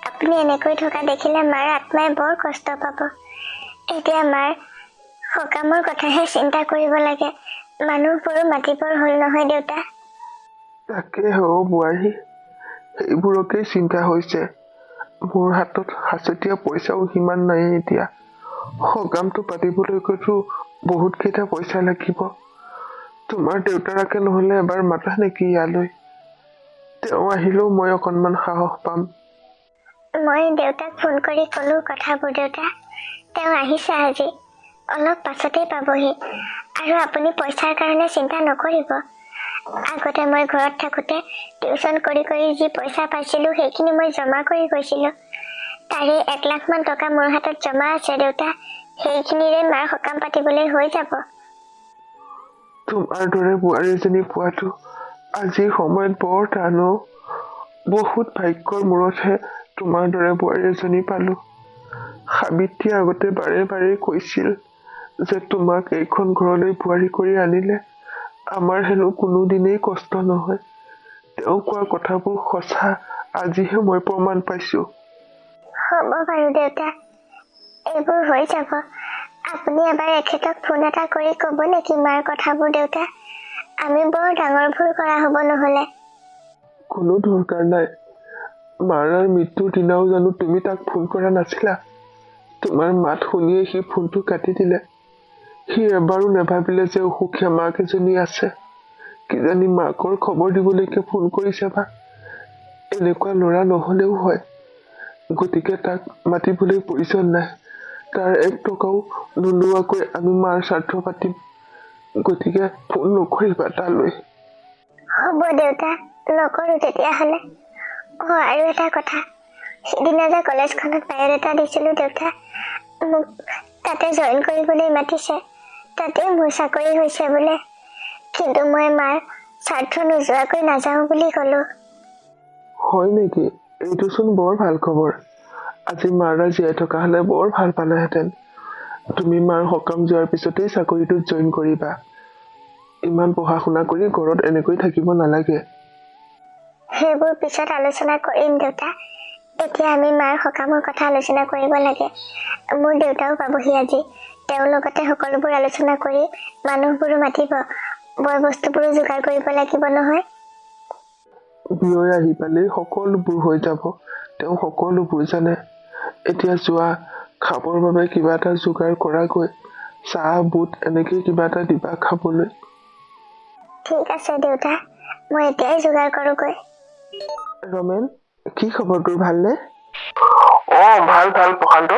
আপুনি এনেকৈ থকা দেখিলে মাৰ আত্মাই বৰ কষ্ট পাব। এতিয়া মাৰ সকামৰ কথাহে চিন্তা কৰিব লাগে। মানুহবোৰো মাতিবৰ হ'ল নহয় দেউতা। তাকে বোৱাৰী, সেইবোৰকেই চিন্তা হৈছে। মোৰ হাতত সাঁচতীয়া পইচাও সিমান নাই এতিয়া। সকামটো পাতিবলৈতো বহুত কেইটা পইচা লাগিব। তোমাৰ দেউতাৰাকে নহলে এবাৰ মাতা নেকি ইয়ালৈ? তেওঁ আহিলেও মই অকণমান সাহস পাম। মই দেউতাক ফোন কৰি ক'লো কথাবোৰ দেউতা। তেওঁ আহিছে আজি। অলপ পাছতেই পাবহি। আৰু আপুনি পইচাৰ কাৰণে চিন্তা নকৰিব। আগতে মই ঘৰত থাকোঁতে টিউচন কৰি যি পইচা পাইছিলোঁ সেইখিনি মই জমা কৰি গৈছিলোঁ। তাৰে 1 লাখ মান টকা মোৰ হাতত জমা আছে দেউতা। সেইখিনিৰে মাৰ সকাম পাতিবলৈ হৈ যাব। তোমাৰ দৰে বোৱাৰীজনী পোৱাটো আজিৰ সময়ত বৰ টান। বহুত ভাগ্যৰ মূৰতহে তোমাৰ দৰে বোৱাৰী এজনী পালো। সাবিত্ৰী আগতে বাৰে কৈছিল যে তোমাক এইখন ঘৰলৈ বোৱাৰী কৰি আনিলে আমাৰ হেনো কোনোদিনেই কষ্ট নহয়। তেওঁ কোৱা কথাবোৰ সঁচা, আজিহে মই প্ৰমাণ পাইছো। হ'ব বাৰু দেউতা, এইবোৰ হৈ যাব। আপুনি এবাৰ এখেতক ফোন এটা কৰি ক'ব নেকি মাৰ কথাবোৰ দেউতা? আমি বৰ ডাঙৰ ভুল কৰা হ'ব নহ'লে। কোনো দৰকাৰ নাই। মাৰাৰ মৃত্যুৰ দিনাও জানো তুমি তাক ফোন কৰা নাছিলা? তোমাৰ মাত শুনিয়ে সি ফোনটো কাটি দিলে। সি এবাৰো নাভাবিলে যে অসুখীয়া মাক এজনী আছে। কিজানি মাকৰ খবৰ দিবলৈকে ফোন কৰিছে বা। এনেকুৱা ল'ৰা নহ'লেও হয়, গতিকে তাক মাতিবলৈ প্ৰয়োজন নাই। তাৰ 1 টকাও নোলোৱাকৈ আমি মাৰ স্বাৰ্থ পাতিম, গতিকে ফোন নকৰিবা তালৈ। হ'ব দেউতা, নকৰো তেতিয়াহ'লে। আৰু এটা কথা, সিদিনা যে কলেজখনত বায়'ডাটা দিছিলো দেউতা, মোক তাতে জইন কৰিবলৈ মাতিছে। তাতে মোৰ চাকৰি হৈছে বোলে, কিন্তু মই মাৰ স্বাৰ্থ নোযোৱাকৈ নাযাওঁ বুলি ক'লো। হয় নেকি? এইটোচোন বৰ ভাল খবৰ। আজি মাৰা জীয়াই থকা হ'লে বৰ ভাল পালেহেঁতেন। তুমি মাৰ সকাম যোৱাৰ পিছতেই চাকৰিটোত জইন কৰিবা। ইমান পঢ়া শুনা কৰি ঘৰত এনেকৈ থাকিব নালাগে। সেইবোৰ পিছত আলোচনা কৰিম দেউতা। এতিয়া আমি মাৰ সকামৰ কথা আলোচনা কৰিব লাগে। মোৰ দেউতাও পাবহি আজি। তেওঁৰ লগতে সকলোবোৰ আলোচনা কৰি মানুহবোৰো মাতিব। বয় বস্তুবোৰো যোগাৰ কৰিব লাগিব নহয়। বিয়ৈ আহি পালেই সকলোবোৰ হৈ যাব। তেওঁ সকলোবোৰ জানে। এতিয়া যোৱা, খাবৰ বাবে কিবা এটা যোগাৰ কৰাগৈ। চাহ বুট এনেকৈ কিবা এটা দিবা খাবলৈ। ঠিক আছে দেউতা, মই এতিয়াই যোগাৰ কৰোগৈ। ৰমেন, কি খবৰ তোৰ, ভালনে? ভাল ভাল প্ৰশান্ত।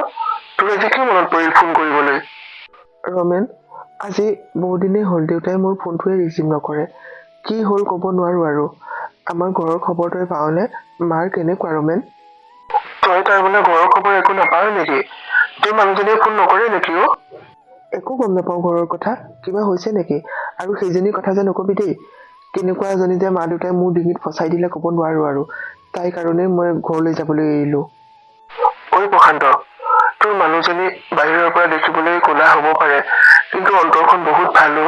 তোৰ আজি কি মনত পৰিল ফোন কৰিবলৈ? ৰমেন, আজি বহুদিনেই হ'ল দেউতাই মোৰ ফোনটোৱে ৰিচিভ নকৰে। কি হ'ল ক'ব নোৱাৰো আৰু। আমাৰ ঘৰৰ খবৰ তই পাৱনে? মাৰ কেনেকুৱা ৰমেন? তই তাৰমানে ঘৰৰ খবৰ একো নাপাৱ নেকি? তোৰ মানুহজনীয়ে ফোন নকৰে নেকি অ? একো গম নাপাওঁ ঘৰৰ কথা। কিবা হৈছে নেকি? আৰু সেইজনীৰ কথা যে নকবি দেই। কেনেকুৱা এজনী যে মা দেউতাই মোৰ ডিঙিত ফচাই দিলে ক'ব নোৱাৰো আৰু। তাই কাৰণেই মই ঘৰলৈ যাবলৈ এৰিলো। ঐ প্ৰশান্ত, তোৰ মানুহজনী বাহিৰৰ পৰা দেখিবলৈ ক'লা হ'ব পাৰে, কিন্তু অন্তৰখন বহুত ভালো।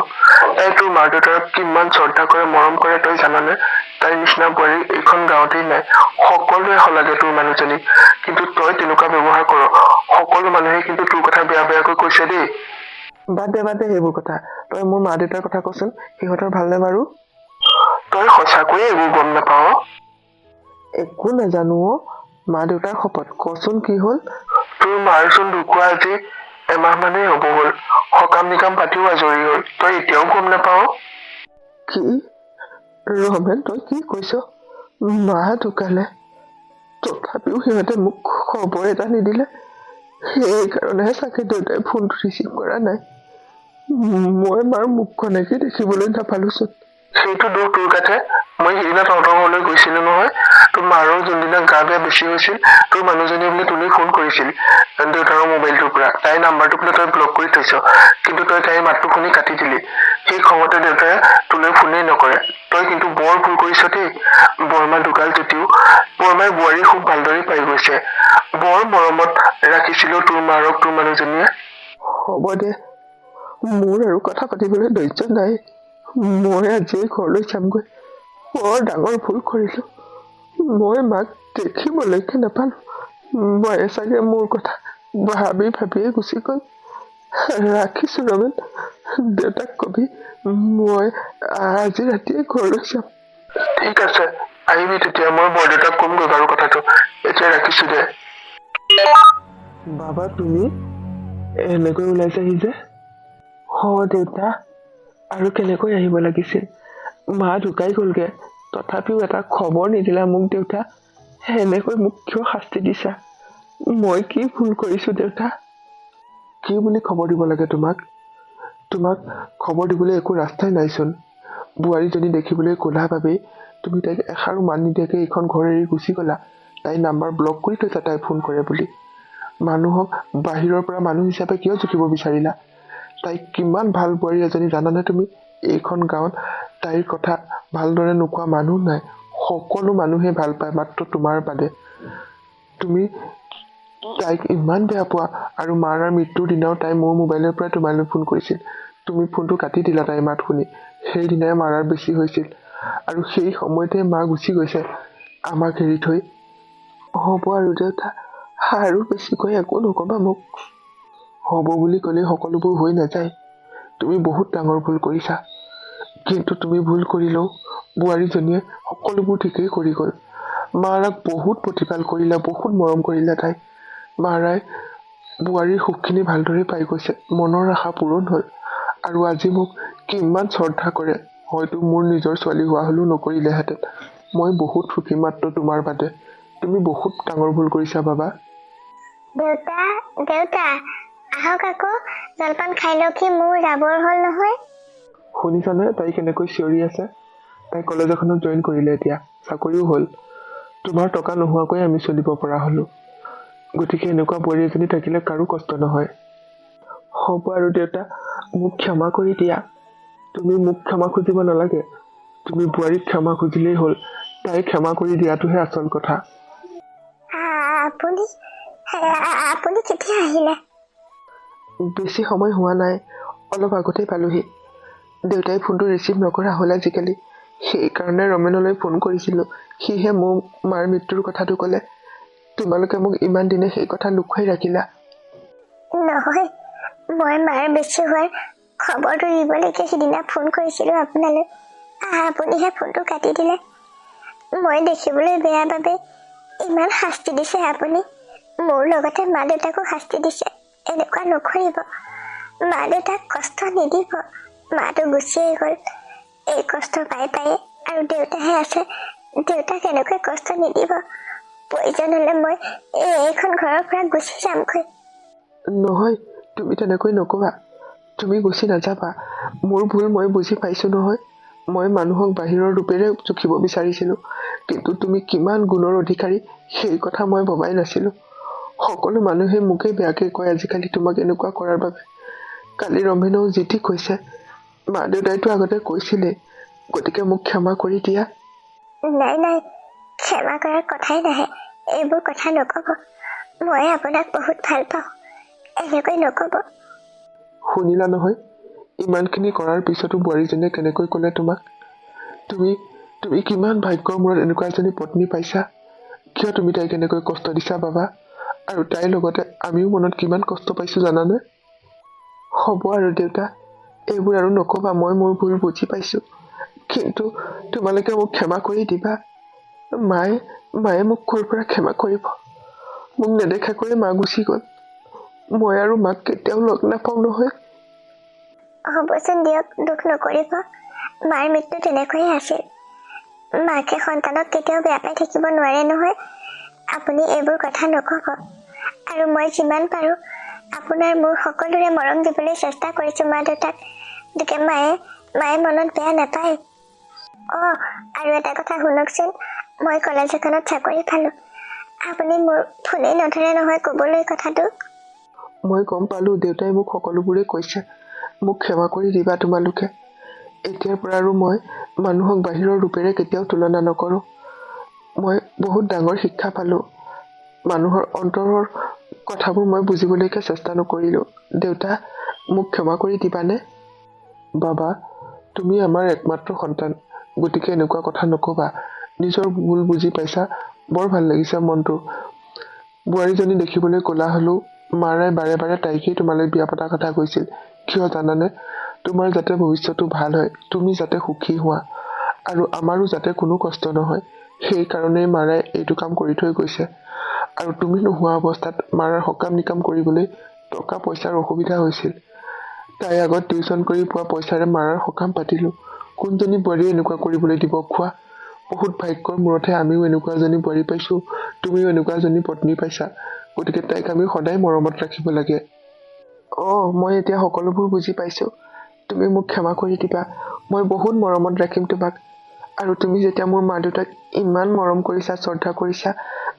তাই তোৰ মা দেউতাক কিমান শ্ৰদ্ধা কৰে, মৰম কৰে তই জানানে? তাইৰ নিচিনা বোৱাৰী এইখন গাঁৱতেই নাই। সকলোৱে শলাগে তোৰ মানুহজনীক, কিন্তু তই তেনেকুৱা ব্যৱহাৰ কৰ। সকলো মানুহে কিন্তু তোৰ কথা বেয়া বেয়াকৈ কৈছে দেই। বাদ দে সেইবোৰ কথা। তই মোৰ মা দেউতাৰ কথা কচোন, সিহঁতৰ ভালনে বাৰু? তই সঁচাকৈয়ে এইবোৰ গম নাপাৱ? একো নাজানো অ। মা দেউতাৰ শপত, কচোন কি হ'ল? তোৰ মাৰচোন ঢুকুৱা আজি এমাহ মানেই হ'ব হ'ল। সকাম নিকাম পাতিও আজৰি হ'ল, তই এতিয়াও গম নাপাৱ? কি? ৰমেন, তই কি কৈছ? মা ঢুকালে, তথাপিও সিহঁতে মোক খবৰ এটা নিদিলে। সেইকাৰণেহে চাগে দেউতাই ফোনটো ৰিচিভ কৰা নাই। মই মাৰ মুখখনকে দেখিবলৈ নাপালোচোন। সেইটো দোষ তোৰ গাতে। মই সিদিনা তহঁতৰ ঘৰলৈ গৈছিলো নহয়। তোৰ মাৰো যোনদিনা গা বেয়া বেছি হৈছিল, তোৰ মানুহজনীয়ে বোলে তোলৈ ফোন কৰিছিল দেউতাৰৰ মোবাইলটোৰ পৰা। তাইৰ নাম্বাৰটো বোলে তই ব্লক কৰি থৈছ, কিন্তু তই তাইৰ মাতটো শুনি কাটি দিলি। সেই খঙতে দেউতাই তোলৈ ফোনেই নকৰে। তই কিন্তু বৰ ভুল কৰিছ দেই। বৰমা ঢুকাল যদিও বৰমাই বোৱাৰী খুব ভালদৰে পাই গৈছে। বৰ মৰমত ৰাখিছিলো তোৰ মাৰক তোৰ মানুহজনীয়ে। হ'ব দে, মোৰ আৰু কথা পাতিবলৈ ধৈৰ্য নাই। মই আজিয়ে ঘৰলৈ যামগৈ। বৰ ডাঙৰ ভুল কৰিলো। মই মাক দেখিবলৈকে নাপালো। মায়ে চাগে মোৰ কথা ভাবিয়ে গুচি গ'ল। ৰাখিছো ৰমেন, দেউতাক কবি মই আজি ৰাতিয়ে ঘৰলৈ যাম। ঠিক আছে, আহিবি তেতিয়া। মই বৰদেউতাক কমগৈ বাৰু কথাটো। এতিয়া ৰাখিছো দে। বাবা, তুমি এনেকৈ ওলাইছাহি যে? দেউতা, আৰু কেনেকৈ আহিব লাগিছিল? মা ঢুকাই গ'লগে, তথাপিও এটা খবৰ নিদিলা মোক দেউতা। এনেকৈ মোক কিয় শাস্তি দিছা? মই কি ভুল কৰিছো দেউতা? কি বুলি খবৰ দিব লাগে তোমাক? তোমাক খবৰ দিবলৈ একো ৰাস্তাই নাইচোন। বোৱাৰীজনী দেখিবলৈ ক'লা বাবেই তুমি তাইক এষাৰো মান নিদিয়াকে এইখন ঘৰ এৰি গুচি গ'লা। তাইৰ নাম্বাৰ ব্লক কৰি থৈছা তাই ফোন কৰে বুলি। মানুহক বাহিৰৰ পৰা মানুহ হিচাপে কিয় জুখিব বিচাৰিলা? তাইক কিমান ভাল বোৱাৰী এজনী জানানে তুমি? এইখন গাঁৱত তাইৰ কথা ভালদৰে নোকোৱা মানুহ নাই। সকলো মানুহে ভাল পায়, মাত্ৰ তোমাৰ বাদে। তুমি তাইক ইমান বেয়া পোৱা, আৰু মাৰাৰ মৃত্যুৰ দিনাও তাই মোৰ মোবাইলৰ পৰা তোমালৈ ফোন কৰিছিল। তুমি ফোনটো কাটি দিলা তাইৰ মাত শুনি। সেইদিনাই মাৰাৰ বেছি হৈছিল, আৰু সেই সময়তে মা গুচি গৈছে আমাক এৰি থৈ। হ'ব আৰু দেউতা, আৰু বেছিকৈ একো নকবা মোক। হ'ব বুলি ক'লে সকলোবোৰ হৈ নাযায়। তুমি বহুত ডাঙৰ ভুল কৰিছা, কিন্তু তুমি ভুল কৰিলেও বোৱাৰীজনীয়ে সকলোবোৰ ঠিকেই কৰি গ'ল। মাৰাক বহুত প্ৰতিপাল কৰিলে, বহুত মৰম কৰিলে তাই। মাৰাই বোৱাৰীৰ সুখখিনি ভালদৰে পাই গৈছে, মনৰ আশা পূৰণ হ'ল, আৰু আজি মোক কিমান শ্ৰদ্ধা কৰে। হয়তো মোৰ নিজৰ ছোৱালী হোৱা হ'লেও নকৰিলেহেঁতেন। মই বহুত সুখী মাত্ৰ তোমাৰ বাদে। তুমি বহুত ডাঙৰ ভুল কৰিছা বাবা। দেউতা দেউতা আহক আকৌ, জলপান খাই লওক, কি মোৰ যাবৰ হ'ল নহয়। শুনিছানে তাই কেনেকৈ চিঞৰি আছে? তাই কলেজ এখনত জইন কৰিলে, এতিয়া চাকৰিও হ'ল। তোমাৰ টকা নোহোৱাকৈ আমি চলিব পৰা হ'লো। গতিকে এনেকুৱা বোৱাৰী এজনী থাকিলে কাৰো কষ্ট নহয়। হ'ব আৰু দেউতা, মোক ক্ষমা কৰি দিয়া। তুমি মোক ক্ষমা খুজিব নালাগে। তুমি বোৱাৰীক ক্ষমা খুজিলেই হ'ল। তাইক ক্ষমা কৰি দিয়াটোহে আচল কথা। আপুনি আপুনি কেতিয়া আহিলে? বেছি সময় হোৱা নাই, অলপ আগতেই পালোহি। দেউতাই ফোনটো ৰিচিভ নকৰা হ'ল আজিকালি। সেইকাৰণে ৰমেনলৈ ফোন কৰিছিলোঁ। সিহে মোৰ মাৰ মৃত্যুৰ কথাটো ক'লে। তোমালোকে মোক ইমান দিনে সেই কথা লুকুৱাই ৰাখিলা। নহয়, মই মাৰ বেছি হোৱাৰ খবৰটো দিবলৈকে সিদিনা ফোন কৰিছিলোঁ আপোনালৈ। আপুনিহে ফোনটো কাটি দিলে। মই দেখিবলৈ বেয়া বাবে ইমান শাস্তি দিছে আপুনি। মোৰ লগতে মা দেউতাকো শাস্তি দিছে। এনেকুৱা নকৰিব, মা দেউতাক কষ্ট নিদিব। মাটো গুচিয়ে গ'ল, এই কষ্ট পাই পায়ে, আৰু দেউতাহে আছে। দেউতাক এনেকৈ কষ্ট নিদিব। প্ৰয়োজন হ'লে মই এইখন ঘৰৰ পৰা গুচি যামগৈ। নহয়, তুমি তেনেকৈ নকবা। তুমি গুচি নাযাবা। মোৰ ভুল মই বুজি পাইছোঁ নহয়। মই মানুহক বাহিৰৰ ৰূপেৰে জুখিব বিচাৰিছিলোঁ, কিন্তু তুমি কিমান গুণৰ অধিকাৰী সেই কথা মই ভবাই নাছিলোঁ। সকলো মানুহে মোকেই বেয়াকৈ কয় আজিকালি তোমাক এনেকুৱা কৰাৰ বাবে। কালি ৰমেনেও যি টি কৈছে। মা দেউতাইতো আগতে কৈছিলেই। গতিকে মোক ক্ষমা কৰি দিয়া। নাই নাই, ক্ষমা কৰাৰ কথাই নাহে। এইবোৰ কথা নক'ব। মই আপোনাক বহুত ভাল পাওঁ, এনেকৈ নক'ব। শুনিলা নহয়, ইমানখিনি কৰাৰ পিছতো বোৱাৰীজনীয়ে কেনেকৈ ক'লে তোমাক। তুমি তুমি কিমান ভাগ্যৰ মূৰত এনেকুৱা এজনী পত্নী পাইছা। কিয় তুমি তাইক এনেকৈ কষ্ট দিছা বাবা? আৰু তাইৰ লগতে আমিও মনত কিমান কষ্ট পাইছোঁ জানানে? হ'ব আৰু দেউতা, এইবোৰ আৰু নক'বা। মই মোৰ ভুল বুজি পাইছোঁ, কিন্তু তোমালোকে মোক ক্ষমা কৰি দিবা। মায়ে মোক ক'ৰ পৰা ক্ষমা কৰিব? মোক নেদেখাকৈয়ে মা গুচি গ'ল। মই আৰু মাক কেতিয়াও লগ নাপাওঁ নহয়। হ'বচোন দিয়ক, দুখ নকৰিব। মাৰ মৃত্যু তেনেকৈয়ে আছিল। মাকে সন্তানক কেতিয়াও বেয়া পাই থাকিব নোৱাৰে নহয়। আপুনি এইবোৰ কথা নক'ব। আৰু মই যিমান পাৰোঁ আপোনাৰ মোৰ সকলোৰে মৰম দিবলৈ চেষ্টা কৰিছোঁ মা দেউতাক। গতিকে মায়ে মনত বেয়া নাপায়। আৰু এটা কথা শুনকচোন, মই কলেজ এখনত চাকৰি পালোঁ। আপুনি মোৰ ফোনেই নধৰে নহয় ক'বলৈ কথাটো। মই গম পালোঁ, দেউতাই মোক সকলোবোৰে কৈছে। মোক ক্ষমা কৰি দিবা তোমালোকে। এতিয়াৰ পৰা আৰু মই মানুহক বাহিৰৰ ৰূপেৰে কেতিয়াও তুলনা নকৰোঁ। মই বহুত ডাঙৰ শিক্ষা পালোঁ। মানুহৰ অন্তৰৰ কথাবোৰ মই বুজিবলৈকে চেষ্টা নকৰিলোঁ। দেউতা, মোক ক্ষমা কৰি দিবানে? বাবা, তুমি আমাৰ একমাত্ৰ সন্তান, গতিকে এনেকুৱা কথা নক'বা। নিজৰ ভুল বুজি পাইছা, বৰ ভাল লাগিছে মনটো। বোৱাৰীজনী দেখিবলৈ ক'লা হ'লেও মাৰাই বাৰে বাৰে তাইকেই তোমালৈ বিয়া পতাৰ কথা কৈছিল। কিয় জানানে? তোমাৰ যাতে ভৱিষ্যতটো ভাল হয়, তুমি যাতে সুখী হোৱা, আৰু আমাৰো যাতে কোনো কষ্ট নহয়, সেইকাৰণেই মাৰাই এইটো কাম কৰি থৈ গৈছে। আৰু তুমি নোহোৱা অৱস্থাত মাৰাৰ সকাম নিকাম কৰিবলৈ টকা পইচাৰ অসুবিধা হৈছিল। তাই আগত টিউচন কৰি পোৱা পইচাৰে মাৰাৰ সকাম পাতিলোঁ। কোনজনী বোৱাৰীয়ে এনেকুৱা কৰিবলৈ দিব কোৱা? বহুত ভাগ্যৰ মূৰতহে আমিও এনেকুৱা এজনী বোৱাৰী পাইছোঁ, তুমিও এনেকুৱা এজনী পত্নী পাইছা। গতিকে তাইক আমি সদায় মৰমত ৰাখিব লাগে। মই এতিয়া সকলোবোৰ বুজি পাইছোঁ। তুমি মোক ক্ষমা কৰি দিবা। মই বহুত মৰমত ৰাখিম তোমাক। আৰু তুমি যেতিয়া মোৰ মা দেউতাক ইমান মৰম কৰিছা, শ্ৰদ্ধা কৰিছা,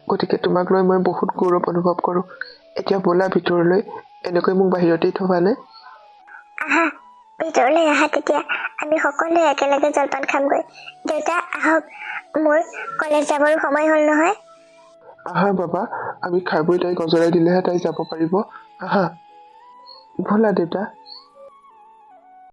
গতিকে তোমাক লৈ মই বহুত গৌৰৱ অনুভৱ কৰোঁ। এতিয়া ব'লা ভিতৰলৈ, এনেকৈ মোক বাহিৰতেই থবানে? আহা, ভিতৰলৈ আহা, তেতিয়া আমি সকলোৱে একেলগে জলপান খামগৈ। দেউতা আহক, মোৰ কলেজ যাবৰ সময় হ'ল নহয়। আহা বাবা, আমি খাই বৈ তাইক অজৰাই দিলেহে তাই যাব পাৰিব। আহা, ব'লা দেউতা।